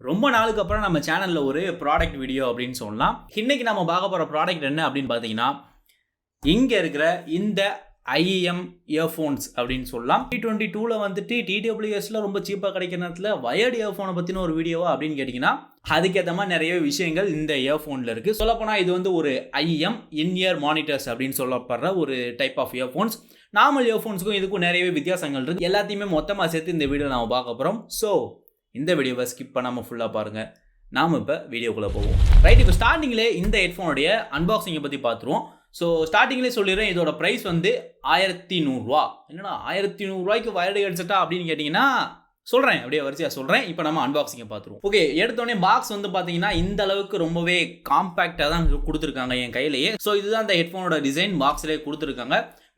ரொம்ப நாளுக்கு அப்புறம் நம்ம சேனல்ல ஒரு ப்ராடக்ட் வீடியோ அப்படின்னு சொல்லலாம். இன்னைக்கு நம்ம பார்க்க போற ப்ராடக்ட் என்ன அப்படின்னு பார்த்தீங்கன்னா, இங்க இருக்கிற இந்த IEM இயர்ஃபோன்ஸ் அப்படின்னு சொல்லலாம். T22ல வந்துட்டு TWSல ரொம்ப சீப்பா கிடைக்கிற நேரத்தில் வயர்டு இயர்ஃபோனை பற்றின ஒரு வீடியோவா அப்படின்னு கேட்டிங்கன்னா, அதுக்கேற்ற மாதிரி நிறைய விஷயங்கள் இந்த இயர்ஃபோனில் இருக்குது. சொல்லப்போனால் இது வந்து ஒரு IEM இன்-இயர் மானிட்டர்ஸ் அப்படின்னு சொல்லப்படுற ஒரு டைப் ஆஃப் இயர்ஃபோன்ஸ். நார்மல் இயர்ஃபோன்ஸுக்கும் இதுக்கும் நிறையவே வித்தியாசங்கள் இருக்குது. எல்லாத்தையுமே மொத்தமாக சேர்த்து இந்த வீடியோ நம்ம பார்க்க போகிறோம். ஸோ இந்த வீடியோவை ஸ்கிப் பண்ணாமல் ஃபுல்லாக பாருங்கள். நாம் இப்போ வீடியோக்குள்ளே போவோம். ரைட், இப்போ ஸ்டார்டிங்கிலே இந்த ஹெட்ஃபோனுடைய அன்பாக்சிங்கை பற்றி பார்த்துருவோம். ஸோ ஸ்டார்டிங்லேயே சொல்லிடுறேன், இதோட ப்ரைஸ் வந்து 1100 ரூபா. என்னன்னா 1100 ரூபாய்க்கு வயர்டு ஹெட்செட்டா அப்படின்னு கேட்டிங்கன்னா சொல்கிறேன், அப்படியே வரிசையாக சொல்கிறேன். இப்போ நம்ம அன்பாக்சிங்கை பார்த்துருவோம். ஓகே, எடுத்தோடனே பாக்ஸ் வந்து பார்த்தீங்கன்னா இந்த அளவுக்கு ரொம்பவே காம்பேக்டாக தான் கொடுத்துருக்காங்க என் கையிலேயே. ஸோ இதுதான் இந்த ஹெட்ஃபோனோட டிசைன், பாக்ஸ்லேயே கொடுத்துருக்காங்க.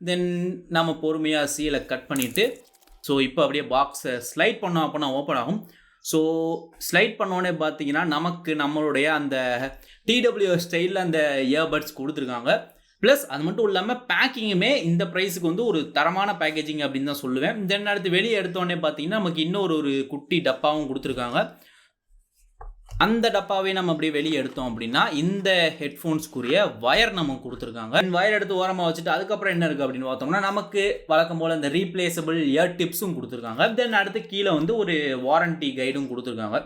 தென் நம்ம பொறுமையாக சீலை கட் பண்ணிவிட்டு, ஸோ இப்போ அப்படியே பாக்ஸை ஸ்லைட் பண்ணோம் அப்படின்னா ஓப்பன் ஆகும். ஸோ ஸ்லைட் பண்ணோடனே பார்த்தீங்கன்னா நமக்கு நம்மளுடைய அந்த TWS ஸ்டைலில் அந்த இயர்பட்ஸ் கொடுத்துருக்காங்க. ப்ளஸ் அது மட்டும் இல்லாமல் பேக்கிங்குமே இந்த ப்ரைஸுக்கு வந்து ஒரு தரமான பேக்கேஜிங் அப்படின்னு தான் சொல்லுவேன். தென் அடுத்து வெளியே எடுத்தோடனே பார்த்தீங்கன்னா நமக்கு இன்னொரு குட்டி டப்பாவும் கொடுத்துருக்காங்க. அந்த டப்பாவே நம்ம அப்படியே வெளியே எடுத்தோம் அப்படின்னா இந்த ஹெட்ஃபோன்ஸ்க்குரிய வயர் நம்ம கொடுத்துருக்காங்க. வயர் எடுத்து ஓரமாக வச்சுட்டு அதுக்கப்புறம் என்ன இருக்குது அப்படின்னு பார்த்தோம்னா நமக்கு வழக்கம் போல் இந்த ரீப்ளேசபிள் இயர் டிப்ஸும் கொடுத்துருக்காங்க. தென் அடுத்து கீழே வந்து ஒரு வாரண்டி கைடும் கொடுத்துருக்காங்க.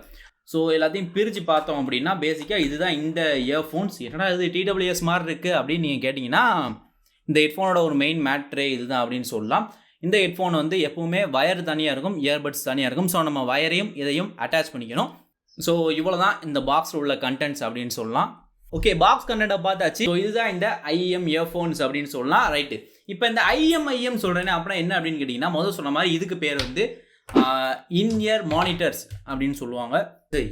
ஸோ எல்லாத்தையும் பிரித்து பார்த்தோம் அப்படின்னா பேசிக்காக இதுதான் இந்த இயர்ஃபோன்ஸ். என்னடா இது TWS மாதிரி இருக்குது அப்படின்னு நீங்கள் கேட்டிங்கன்னா, இந்த ஹெட்ஃபோனோட ஒரு மெயின் மேட்ரே இதுதான் அப்படின்னு சொல்லலாம். இந்த ஹெட்ஃபோன் வந்து எப்போவுமே வயர் தனியாக இருக்கும், இயர்பட்ஸ் தனியாக இருக்கும். ஸோ நம்ம வயரையும் இதையும் அட்டாச் பண்ணிக்கணும். ஸோ இவ்வளோ தான் இந்த பாக்ஸில் உள்ள கண்டென்ட்ஸ் அப்படின்னு சொல்லலாம். ஓகே, பாக்ஸ் கண்டென்ட்டை பார்த்தாச்சு. ஸோ இதுதான் இந்த IEM இயர்ஃபோன்ஸ் அப்படின்னு சொல்லலாம். ரைட்டு, இப்போ இந்த IEM சொல்கிறேன்னு அப்படின்னா என்ன அப்படின்னு கேட்டிங்கன்னா, முதல் சொன்ன மாதிரி இதுக்கு பேர் வந்து இன்-இயர் மானிட்டர்ஸ் அப்படின்னு சொல்லுவாங்க.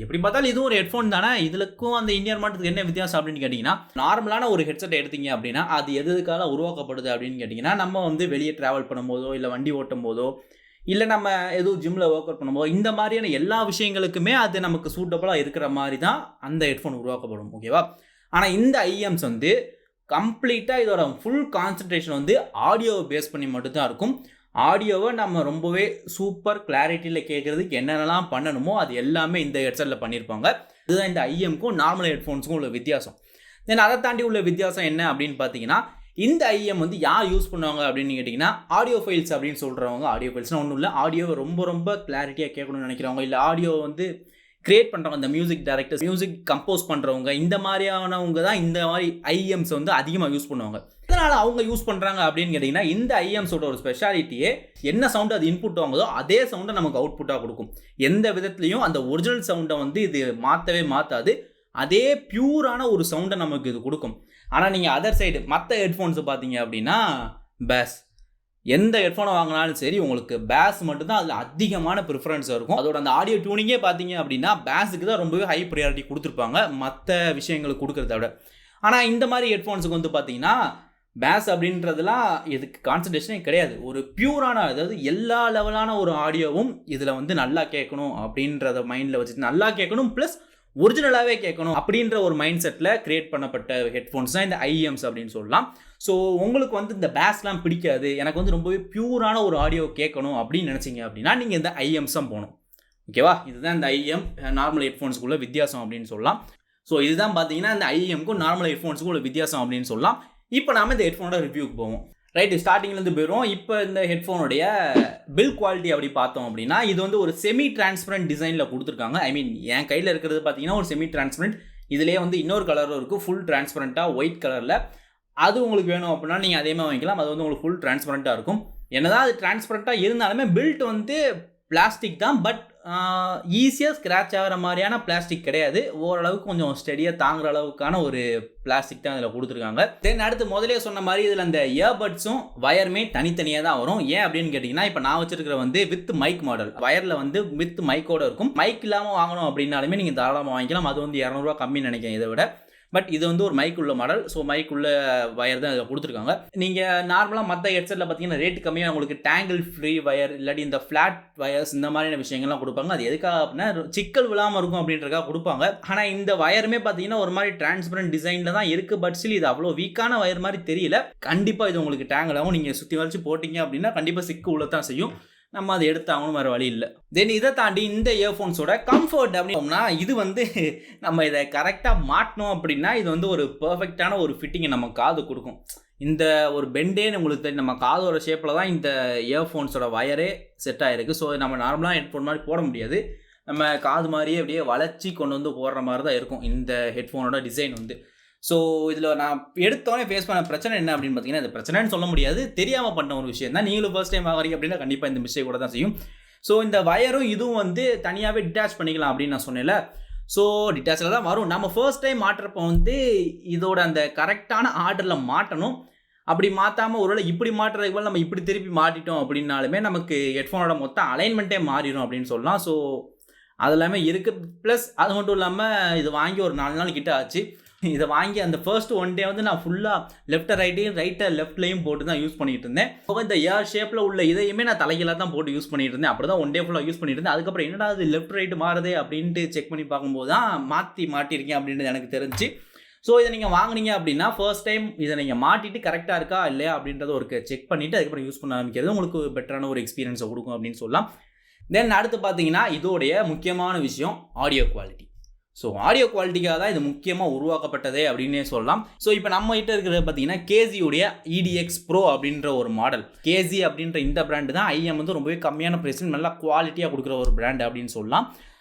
எப்படி பார்த்தாலும் இதுவும் ஒரு ஹெட்ஃபோன் தானே, இதுக்கும் அந்த இன்-இயர் மானிட்டருக்கு என்ன வித்தியாசம் அப்படின்னு கேட்டிங்கன்னா, நார்மலான ஒரு ஹெட்செட் எடுத்தீங்க அப்படின்னா அது எதுக்காக உருவாக்கப்படுது அப்படின்னு கேட்டிங்கன்னா, நம்ம வந்து வெளியே ட்ராவல் பண்ணும்போதோ இல்லை வண்டி ஓட்டும் போதோ இல்லை நம்ம எதுவும் ஜிம்மில் ஒர்க் அவுட் பண்ணும்போது இந்த மாதிரியான எல்லா விஷயங்களுக்குமே அது நமக்கு சூட்டபுளாக இருக்கிற மாதிரி தான் அந்த ஹெட்ஃபோன் உருவாக்கப்படும். ஓகேவா? ஆனால் இந்த IEMs வந்து கம்ப்ளீட்டாக இதோட ஃபுல் கான்சன்ட்ரேஷன் வந்து ஆடியோவை பேஸ் பண்ணி மட்டும்தான் இருக்கும். ஆடியோவை நம்ம ரொம்பவே சூப்பர் கிளாரிட்டியில் கேட்குறதுக்கு என்னென்னலாம் பண்ணணுமோ அது எல்லாமே இந்த ஹெட்செட்டில் பண்ணியிருப்பாங்க. இதுதான் இந்த IEMக்கும் நார்மல் ஹெட்ஃபோன்ஸுக்கும் உள்ள வித்தியாசம். தென் அதை தாண்டி உள்ள வித்தியாசம் என்ன அப்படின்னு பார்த்தீங்கன்னா, இந்த IEM வந்து யார் யூஸ் பண்ணுவாங்க அப்படின்னு கேட்டிங்கன்னா, ஆடியோ ஃபைல்ஸ் அப்படின்னு சொல்கிறவங்க. ஆடியோ ஃபைல்ஸ்னால் ஒன்றும் இல்லை, ஆடியோவை ரொம்ப கிளாரிட்டியாக கேட்கணும்னு நினைக்கிறவங்க, இல்லை ஆடியோ வந்து கிரியேட் பண்ணுறவங்க, இந்த மியூசிக் டைரக்டர்ஸ், மியூசிக் கம்போஸ் பண்ணுறவங்க, இந்த மாதிரியானவங்க தான் இந்த மாதிரி IEMs வந்து அதிகமாக யூஸ் பண்ணுவாங்க. இதனால் அவங்க யூஸ் பண்ணுறாங்க அப்படின்னு கேட்டிங்கன்னா, இந்த IEMஸோட ஒரு ஸ்பெஷாலிட்டியே என்ன சவுண்டு அது இன்புட் வாங்குதோ அதே சவுண்டை நமக்கு அவுட்புட்டாக கொடுக்கும். எந்த விதத்துலையும் அந்த ஒரிஜினல் சவுண்டை வந்து இது மாற்றாது. அதே பியூரான ஒரு சவுண்டை நமக்கு இது கொடுக்கும். ஆனால் நீங்கள் அதர் சைடு மற்ற ஹெட்ஃபோன்ஸை பார்த்தீங்க அப்படின்னா பேஸ், எந்த ஹெட்ஃபோனை வாங்கினாலும் சரி உங்களுக்கு பேஸ் மட்டும்தான் அதில் அதிகமான ப்ரிஃபரன்ஸ் இருக்கும். அதோட அந்த ஆடியோ டியூனிங்கே பார்த்தீங்க அப்படின்னா பேஸுக்கு தான் ரொம்பவே ஹை ப்ரையாரிட்டி கொடுத்துருப்பாங்க மற்ற விஷயங்களுக்கு கொடுக்குறத விட. ஆனால் இந்த மாதிரி ஹெட்ஃபோன்ஸுக்கு வந்து பார்த்தீங்கன்னா பேஸ் அப்படின்றதுலாம் இதுக்கு கான்சன்ட்ரேஷனே கிடையாது. ஒரு பியூரான, அதாவது எல்லா லெவலான ஒரு ஆடியோவும் இதில் வந்து நல்லா கேட்கணும் அப்படின்றத மைண்டில் வச்சுட்டு நல்லா கேட்கணும், ப்ளஸ் ஒரிஜினலாகவே கேட்கணும் அப்படின்ற ஒரு மைண்ட் செட்டில் கிரியேட் பண்ணப்பட்ட ஹெட்ஃபோன்ஸ் தான் இந்த IEMs அப்படின்னு சொல்லலாம். ஸோ உங்களுக்கு வந்து இந்த பேஸ்லாம் பிடிக்காது, எனக்கு வந்து ரொம்பவே பியூரான ஒரு ஆடியோ கேட்கணும் அப்படின்னு நினச்சிங்க அப்படின்னா நீங்கள் இந்த IEMs தான் போகணும். ஓகேவா? இதுதான் இந்த IEM நார்மல் ஹெட்ஃபோன்ஸுக்குள்ள வித்தியாசம் அப்படின்னு சொல்லலாம். ஸோ இதுதான் பார்த்தீங்கன்னா இந்த IEMக்கும் நார்மல் ஹெட்ஃபோன்ஸுக்கும் உள்ள வித்தியாசம் அப்படின்னு சொல்லலாம். இப்போ நாம் இந்த ஹெட்ஃபோனோட ரிவ்யூக்கு போவோம். ரைட்டு, ஸ்டார்டிங்லேருந்து போயிடும். இப்போ இந்த ஹெட்ஃபோனுடைய பில் குவாலிட்டி அப்படி பார்த்தோம் அப்படின்னா இது வந்து ஒரு செமி டிரான்ஸ்பரண்ட் டிசைனில் கொடுத்துருக்காங்க. ஐ மீன் என் கையில் இருக்கிறது பார்த்தீங்கன்னா ஒரு செமி டிரான்ஸ்பரண்ட், இதுலேயே வந்து இன்னொரு கலரும் இருக்குது ஃபுல் டிரான்ஸ்பரண்ட்டாக ஒயிட் கலரில். அது உங்களுக்கு வேணும் அப்படின்னா நீங்கள் அதே மாதிரி வாங்கிக்கலாம். அது வந்து உங்களுக்கு ஃபுல் டிரான்ஸ்பரண்ட்டாக இருக்கும். என்னதான் அது டிரான்ஸ்பரண்ட்டாக இருந்தாலுமே பில்ட் வந்து பிளாஸ்டிக் தான், பட் ஈஸியாக ஸ்க்ராட்ச் ஆகிற மாதிரியான பிளாஸ்டிக் கிடையாது. ஓரளவுக்கு கொஞ்சம் ஸ்டெடியாக தாங்குற அளவுக்கான ஒரு பிளாஸ்டிக் தான் இதில் கொடுத்துருக்காங்க. தென் அடுத்து முதலே சொன்ன மாதிரி இதில் அந்த இயர்பட்ஸும் வயருமே தனித்தனியாக தான் வரும். ஏன் அப்படின்னு கேட்டிங்கன்னா, இப்போ நான் வச்சிருக்கிற வந்து வித் மைக் மாடல், வயரில் வந்து வித் மைக்கோட இருக்கும். மைக் இல்லாமல் வாங்கணும் அப்படின்னாலுமே நீங்கள் தாராளமாக வாங்கிக்கலாம். அது வந்து 200 ரூபா கம்மின்னு நினைக்கிறேன் இதை விட. பட் இது வந்து ஒரு மைக் உள்ள மாடல். ஸோ மைக் உள்ள வயர் தான் இதில் கொடுத்துருக்காங்க. நீங்கள் நார்மலாக மற்ற ஹெட்செட்டில் பார்த்தீங்கன்னா ரேட்டு கம்மியாக உங்களுக்கு டேங்கிள் ஃப்ரீ வயர் இல்லாட்டி இந்த ஃப்ளாட் வயர்ஸ் இந்த மாதிரியான விஷயங்கள்லாம் கொடுப்பாங்க. அது எதுக்காக அப்படின்னா சிக்கல் விழாமல் இருக்கும் அப்படின்றக்காக கொடுப்பாங்க. ஆனால் இந்த வயருமே பார்த்தீங்கன்னா ஒரு மாதிரி டிரான்ஸ்பரண்ட் டிசைனில் தான் இருக்குது. பட் ஸ்டில் இது அவ்வளோ வீக்கான வயர் மாதிரி தெரியல. கண்டிப்பாக இது உங்களுக்கு டேங்கிள் ஆகும். நீங்கள் சுற்றி வரைச்சு போட்டிங்க அப்படின்னா கண்டிப்பாக சிக்கு உள்ள தான் செய்யும். நம்ம அதை எடுத்தாங்கன்னு வேறு வழி இல்லை. தென் இதை தாண்டி இந்த இயர்ஃபோன்ஸோட கம்ஃபர்ட் அப்படின்னா இது வந்து நம்ம இதை கரெக்டாக மாட்டினோம் அப்படின்னா இது வந்து ஒரு பர்ஃபெக்டான ஒரு ஃபிட்டிங்கை நம்ம காது கொடுக்கும். இந்த ஒரு பெண்டேன்னு உங்களுக்கு தெரியும், நம்ம காதோட ஷேப்பில் தான் இந்த இயர்ஃபோன்ஸோட வயரே செட் ஆகிருக்கு. ஸோ நம்ம நார்மலாக ஹெட்ஃபோன் மாதிரி போட முடியாது, நம்ம காது மாதிரியே அப்படியே வளைச்சி கொண்டு வந்து போடுற மாதிரி தான் இருக்கும் இந்த ஹெட்ஃபோனோட டிசைன் வந்து. ஸோ இதில் நான் எடுத்தோடனே ஃபேஸ் பண்ண பிரச்சனை என்ன அப்படின்னு பார்த்தீங்கன்னா, இது பிரச்சனைன்னு சொல்ல முடியாது, தெரியாமல் பண்ண ஒரு விஷயம் தான். நீங்களும் ஃபர்ஸ்ட் டைம் ஆகிறீங்க அப்படின்னா கண்டிப்பாக இந்த மிஸ்டேக் கூட தான் செய்யும். ஸோ இந்த வயரும் இதுவும் வந்து தனியாகவே டிட்டாச் பண்ணிக்கலாம் அப்படின்னு நான் சொன்னேன்ல. ஸோ டிட்டாச்சில் தான் வரும். நம்ம ஃபர்ஸ்ட் டைம் மாட்டுறப்போ வந்து இதோட அந்த கரெக்டான ஆர்டரில் மாட்டணும். அப்படி மாற்றாமல் ஒருவேளை இப்படி மாட்டுறதுக்கு போல் நம்ம இப்படி திருப்பி மாட்டிட்டோம் அப்படின்னாலுமே நமக்கு ஹெட்ஃபோனோட மொத்தம் அலைன்மெண்ட்டே மாறிடும் அப்படின்னு சொல்லலாம். ஸோ அது எல்லாமே இருக்குது. ப்ளஸ் அது மட்டும் இல்லாமல் இது வாங்கி ஒரு 4 நாள் கிட்ட ஆச்சு. இதை வாங்கி அந்த ஃபர்ஸ்ட் 1 டே வந்து நான் ஃபுல்லாக லெஃப்ட்டை லெஃப்ட்லையும் போட்டு தான் யூஸ் பண்ணிட்டு இருந்தேன். இந்த ஏர் ஷேப்பில் உள்ள இதையுமே நான் தலைகீழாக தான் போட்டு யூஸ் பண்ணிட்டு இருந்தேன். அப்படி தான் 1 டே ஃபுல்லாக யூஸ் பண்ணிட்டு இருந்தேன். அதுக்கப்புறம் என்னடா அது லெஃப்ட் ரைட்டு மாறுதே அப்படின்ட்டு செக் பண்ணி பார்க்கும்போது தான் மாட்டியிருக்கேன் அப்படின்றது எனக்கு தெரிஞ்சு. ஸோ இதை நீங்கள் வாங்கினீங்க அப்படின்னா ஃபர்ஸ்ட் டைம் இதை நீங்கள் மாட்டிட்டு கரெக்டாக இருக்கா இல்லையா அப்படின்றத ஒரு செக் பண்ணிவிட்டு அதுக்கப்புறம் யூஸ் பண்ண ஆரம்பிக்கிறது உங்களுக்கு பெட்டரான ஒரு எக்ஸ்பீரியன்ஸை கொடுக்கும் அப்படின்னு சொல்லலாம். தென் அடுத்து பார்த்தீங்கன்னா இதோடைய முக்கியமான விஷயம் ஆடியோ குவாலிட்டி. ஸோ ஆடியோ குவாலிட்டிக்காக தான் இது முக்கியமாக உருவாக்கப்பட்டதே அப்படின்னே சொல்லலாம். ஸோ இப்போ நம்ம கிட்ட இருக்கிறது பார்த்தீங்கன்னா கேஜியுடைய EDX Pro அப்படின்ற ஒரு மாடல். கேஜி அப்படின்ற இந்த பிராண்டு தான் IEM வந்து ரொம்பவே கம்மியான ப்ரைஸில் நல்லா குவாலிட்டியாக கொடுக்குற ஒரு பிராண்டு அப்படின்னு சொல்லலாம்.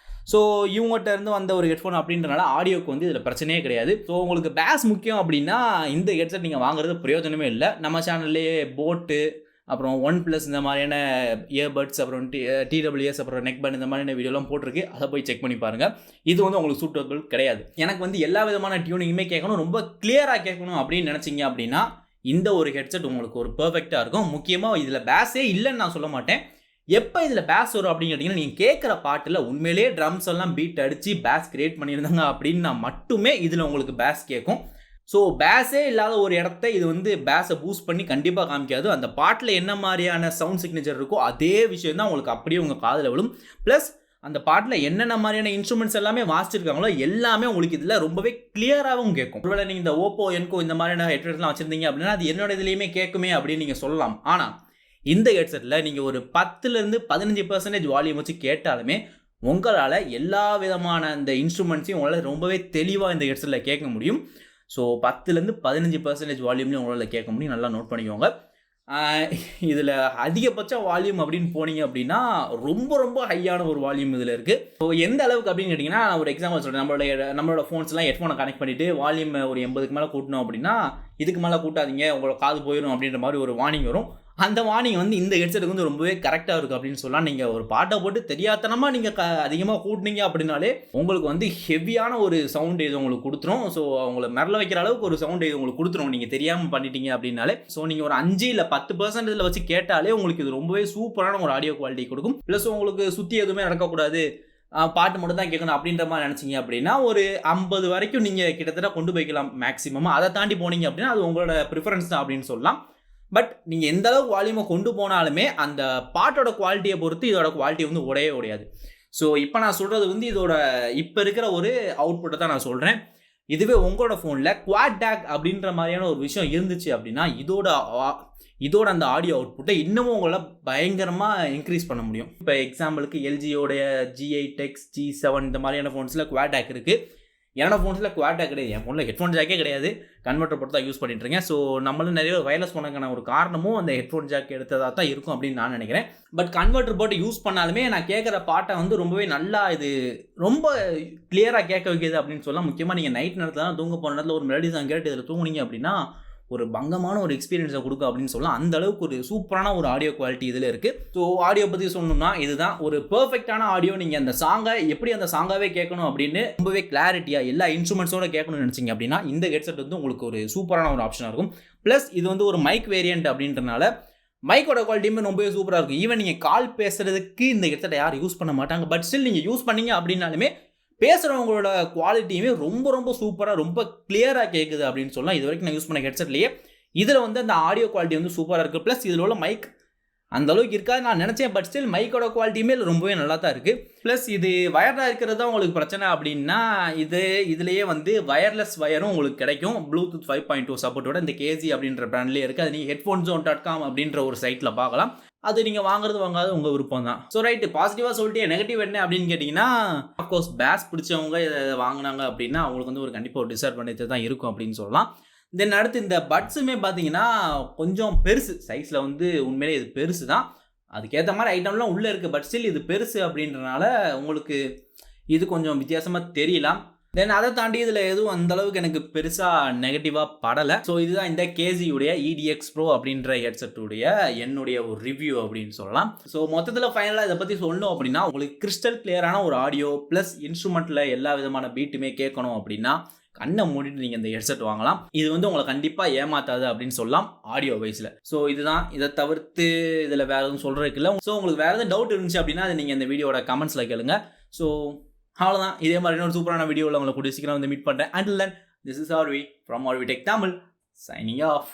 ஸோ இவங்ககிட்ட இருந்து வந்த ஒரு ஹெட்ஃபோன் அப்படின்றனால ஆடியோக்கு வந்து இதில் பிரச்சனையே கிடையாது. ஸோ உங்களுக்கு பேஸ் முக்கியம் அப்படின்னா இந்த ஹெட்செட் நீங்கள் வாங்குறது பிரயோஜனமே இல்லை. நம்ம சேனல்லே போட்டு அப்புறம் OnePlus இந்த மாதிரியான இயர்பட்ஸ் அப்புறம் TWS அப்புறம் நெக் பேண்ட் இந்த மாதிரியான வீடியோலாம் போட்டிருக்கு, அதை போய் செக் பண்ணி பாருங்கள். இது வந்து உங்களுக்கு சூட்டபிள் கிடையாது. எனக்கு வந்து எல்லா விதமான டியூனிங்குமே கேட்கணும், ரொம்ப கிளியராக கேட்கணும் அப்படின்னு நினச்சிங்க அப்படின்னா இந்த ஒரு ஹெட்செட் உங்களுக்கு ஒரு பர்ஃபெக்டாக இருக்கும். முக்கியமாக இதில் பேஸே இல்லைன்னு நான் சொல்ல மாட்டேன். எப்போ இதில் பேஸ் வரும் அப்படின்னு கேட்டிங்கன்னா, நீங்கள் கேட்குற பாட்டில் உண்மையிலேயே ட்ரம்ஸ் எல்லாம் பீட் அடித்து பேஸ் கிரியேட் பண்ணியிருந்தாங்க அப்படின்னா மட்டுமே இதில் உங்களுக்கு பேஸ் கேட்கும். ஸோ பேஸே இல்லாத ஒரு இடத்த இது வந்து பேஸை பூஸ்ட் பண்ணி கண்டிப்பாக காமிக்காது. அந்த பாட்டில் என்ன மாதிரியான சவுண்ட் சிக்னேச்சர் இருக்கோ அதே விஷயம் தான் உங்களுக்கு அப்படியே உங்கள் காதில் விழும். ப்ளஸ் அந்த பாட்டில் என்னென்ன மாதிரியான இன்ஸ்ட்ருமெண்ட்ஸ் எல்லாமே வாசிச்சிருக்காங்களோ எல்லாமே உங்களுக்கு இதில் ரொம்பவே கிளியராகவும் கேட்கும். ஒருவேளை நீங்கள் இந்த ஓப்போ என்கோ இந்த மாதிரியான ஹெட்செட்லாம் வச்சுருந்தீங்க அப்படின்னா அது என்னோட இதுலேயுமே கேட்குமே அப்படின்னு நீங்கள் சொல்லலாம். ஆனால் இந்த ஹெட்செட்டில் நீங்கள் ஒரு 10லேருந்து 15% வால்யூம் வச்சு கேட்டாலுமே உங்களால் எல்லா விதமான அந்த இன்ஸ்ட்ருமெண்ட்ஸையும் உங்களால் ரொம்பவே தெளிவாக இந்த ஹெட்செட்டில் கேட்க முடியும். ஸோ 10லேருந்து 15% வால்யூம்லேயும் உங்களால் கேட்க முடியும். நல்லா நோட் பண்ணிக்கோங்க. இதில் அதிகபட்ச வால்யூம் அப்படின்னு போனீங்க அப்படின்னா ரொம்ப ரொம்ப ஹையான ஒரு வால்யூம் இதில் இருக்குது. ஸோ எந்த அளவுக்கு அப்படின்னு கேட்டிங்கன்னா நான் ஒரு எக்ஸாம்பிள் சொல்கிறேன். நம்மளோட ஃபோன்ஸ்லாம் ஹெட்ஃபோனை கனெக்ட் பண்ணிவிட்டு வால்யூம் ஒரு 80க்கு மேலே கூட்டணும் அப்படின்னா இதுக்கு மேலே கூட்டாதீங்க, உங்களோட காது போயிடும் அப்படின்ற மாதிரி ஒரு வார்னிங் வரும். அந்த வார்னிங் வந்து இந்த ஹெட்செட்டுக்கு வந்து ரொம்பவே கரெக்டாக இருக்குது அப்படின்னு சொல்லலாம். நீங்கள் ஒரு பாட்டை போட்டு தெரியாதனமாக நீங்கள் அதிகமாக கூட்டினீங்க அப்படின்னாலே உங்களுக்கு வந்து ஹெவியான ஒரு சவுண்டு இது உங்களுக்கு கொடுத்துரும். ஸோ அவங்களை மிரள வைக்கிற அளவுக்கு ஒரு சவுண்டு இது உங்களுக்கு கொடுத்துரும் நீங்கள் தெரியாமல் பண்ணிட்டீங்க அப்படின்னாலே. ஸோ நீங்கள் ஒரு 5 இல்லை 10% இதில் வச்சு கேட்டாலே உங்களுக்கு இது ரொம்பவே சூப்பரான ஒரு ஆடியோ குவாலிட்டி கொடுக்கும். ப்ளஸ் உங்களுக்கு சுற்றி எதுவுமே நடக்கக்கூடாது, பாட்டு மட்டும் தான் கேட்கணும் அப்படின்ற மாதிரி நினச்சிங்க அப்படின்னா ஒரு 50 வரைக்கும் நீங்கள் கிட்டத்தட்ட கொண்டு போய்க்கலாம் மேக்ஸிமம். அதை தாண்டி போனீங்க அப்படின்னா அது உங்களோட ப்ரிஃபரன்ஸ் தான் அப்படின்னு சொல்லலாம். பட் நீங்கள் எந்த அளவுக்கு வால்யூமை கொண்டு போனாலுமே அந்த பாட்டோட குவாலிட்டியை பொறுத்து இதோட குவாலிட்டி வந்து உடையாது. ஸோ இப்போ நான் சொல்கிறது வந்து இதோட இப்போ இருக்கிற ஒரு அவுட்புட்டை தான் நான் சொல்கிறேன். இதுவே உங்களோட ஃபோனில் குவாட் டேக் அப்படின்ற மாதிரியான ஒரு விஷயம் இருந்துச்சு அப்படின்னா இதோட அந்த ஆடியோ அவுட்புட்டை இன்னமும் உங்களால் பயங்கரமாக இன்க்ரீஸ் பண்ண முடியும். இப்போ எக்ஸாம்பிளுக்கு LGயோடைய G8X G7 இந்த மாதிரியான ஃபோன்ஸில் குவாட் டேக் இருக்குது. என்னோட ஃபோன்ஸில் குவாட் டேக் கிடையாது. என் ஃபோனில் ஹெட்ஃபோன் ஜாக்கே கிடையாது, கன்வெர்ட்டர் போட்டு தான் யூஸ் பண்ணிட்டு இருக்கேன். ஸோ நம்மளும் நிறைய வயர்லெஸ் போனதுக்கான ஒரு காரணமும் அந்த ஹெட்ஃபோன் ஜாக் எடுத்ததாக தான் இருக்கும் அப்படின்னு நான் நினைக்கிறேன். பட் கன்வெர்ட்டர் போட்டு யூஸ் பண்ணாலுமே நான் கேட்குற பாட்டை வந்து ரொம்பவே நல்லா இது ரொம்ப கிளியராக கேட்க வைக்கிது அப்படின்னு சொல்லலாம். முக்கியமாக நீங்கள் நைட் நேரத்தில் தான் தூங்க போன நேரத்தில் ஒரு மெலடி சாங் கேட்டு இதில் தூங்குனீங்க அப்படின்னா ஒரு பங்கமான ஒரு எக்ஸ்பீரியன்ஸை கொடுக்கும் அப்படின்னு சொல்லலாம். அந்த அளவுக்கு ஒரு சூப்பரான ஒரு ஆடியோ குவாலிட்டி இதில் இருக்குது. ஸோ ஆடியோ பற்றி சொல்லணும்னா இதுதான் ஒரு பெர்ஃபெக்டான ஆடியோ. நீங்கள் அந்த சாங்கை எப்படி அந்த சாங்காகவே கேட்கணும் அப்படின்னு ரொம்பவே கிளாரிட்டியாக எல்லா இன்ஸ்ட்ருமெண்ட்ஸோட கேட்கணும்னு நினச்சிங்க அப்படின்னா இந்த ஹெட்செட் வந்து உங்களுக்கு ஒரு சூப்பரான ஒரு ஆப்ஷனாக இருக்கும். ப்ளஸ் இது வந்து ஒரு மைக் வேரியன்ட் அப்படின்றனால மைக்கோட குவாலிட்டியுமே ரொம்பவே சூப்பராக இருக்கும். ஈவன் நீங்கள் கால் பேசுகிறதுக்கு இந்த ஹெட்செட்டை யாரும் யூஸ் பண்ண மாட்டாங்க. பட் ஸ்டில் நீங்கள் யூஸ் பண்ணீங்க அப்படின்னாலுமே பேசுகிறவங்களோட குவாலிட்டியுமே ரொம்ப ரொம்ப சூப்பராக ரொம்ப கிளியராக கேட்குது அப்படின்னு சொல்லலாம். இது வரைக்கும் நான் யூஸ் பண்ண ஹெட்செட்லேயே இதில் வந்து அந்த ஆடியோ குவாலிட்டி வந்து சூப்பராக இருக்குது. ப்ளஸ் இதில் உள்ள மைக் அந்த அளவுக்கு இருக்காது நான் நினச்சேன். பட் ஸ்டில் மைக்கோட குவாலிட்டியுமே ரொம்பவே நல்லா தான் இருக்குது. ப்ளஸ் இது வயர்டாக இருக்கிறது தான் உங்களுக்கு பிரச்சனை அப்படின்னா இதுலேயே வந்து வயர்லெஸ் வயரும் உங்களுக்கு கிடைக்கும். ப்ளூடூத் 5.2 சப்போர்ட்டோட இந்த கேஜி அப்படின்ற பிராண்ட்லேயே இருக்குது. அது நீங்கள் headphones.com அப்படின்ற ஒரு சைட்டில் பார்க்கலாம். அது நீங்கள் வாங்குறது வாங்காத உங்கள் விருப்பம் தான். ஸோ ரைட்டு, பாசிட்டிவாக சொல்லிட்டு நெகட்டிவ் என்ன அப்படின்னு கேட்டிங்கன்னா, அஃப்கோர்ஸ் பேஸ் பிடிச்சவங்க இதை வாங்கினாங்க அப்படின்னா அவங்களுக்கு வந்து ஒரு கண்டிப்பாக ஒரு டிஸ்அட்வான்டேஜ் தான் இருக்கும் அப்படின்னு சொல்லலாம். தென் அடுத்து இந்த பட்ஸுமே பார்த்தீங்கன்னா கொஞ்சம் பெருசு, சைஸில் வந்து உண்மையிலே இது பெருசு தான். அதுக்கேற்ற மாதிரி ஐட்டம்லாம் உள்ளே இருக்குது. பட் ஸ்டில் இது பெருசு அப்படின்றனால உங்களுக்கு இது கொஞ்சம் வித்தியாசமாக தெரியலாம். தென் அதை தாண்டி இதில் எதுவும் அந்தளவுக்கு எனக்கு பெருசாக நெகட்டிவாக படலை. ஸோ இதுதான் இந்த கேஜியுடைய EDX Pro அப்படின்ற ஹெட்செட்டுடைய என்னுடைய ஒரு ரிவ்யூ அப்படின்னு சொல்லலாம். ஸோ மொத்தத்தில் ஃபைனலாக இதை பற்றி சொல்லணும் அப்படின்னா, உங்களுக்கு கிறிஸ்டல் கிளியரான ஒரு ஆடியோ ப்ளஸ் இன்ஸ்ட்ருமெண்ட்டில் எல்லா விதமான பீட்டுமே கேட்கணும் அப்படின்னா கண்ணை மூடிட்டு நீங்கள் இந்த ஹெட்செட் வாங்கலாம். இது வந்து உங்களை கண்டிப்பாக ஏமாத்தாது அப்படின்னு சொல்லலாம் ஆடியோ வைஸில். ஸோ இதுதான், இதை தவிர்த்து இதில் வேறு எதுவும் சொல்கிறதுக்கு இல்லை. ஸோ உங்களுக்கு வேறு எதுவும் டவுட் இருந்துச்சு அப்படின்னா அதை நீங்கள் இந்த வீடியோட கமெண்ட்ஸில் கேளுங்க. ஸோ அவ்வளோதான். இதே மாதிரி இன்னொரு சூப்பரான வீடியோவில் உங்களை கூடிய சீக்கிரம் வந்து மீட் பண்ணுறேன். Until then, this is Arvi from Arvi Tech Tamil signing off.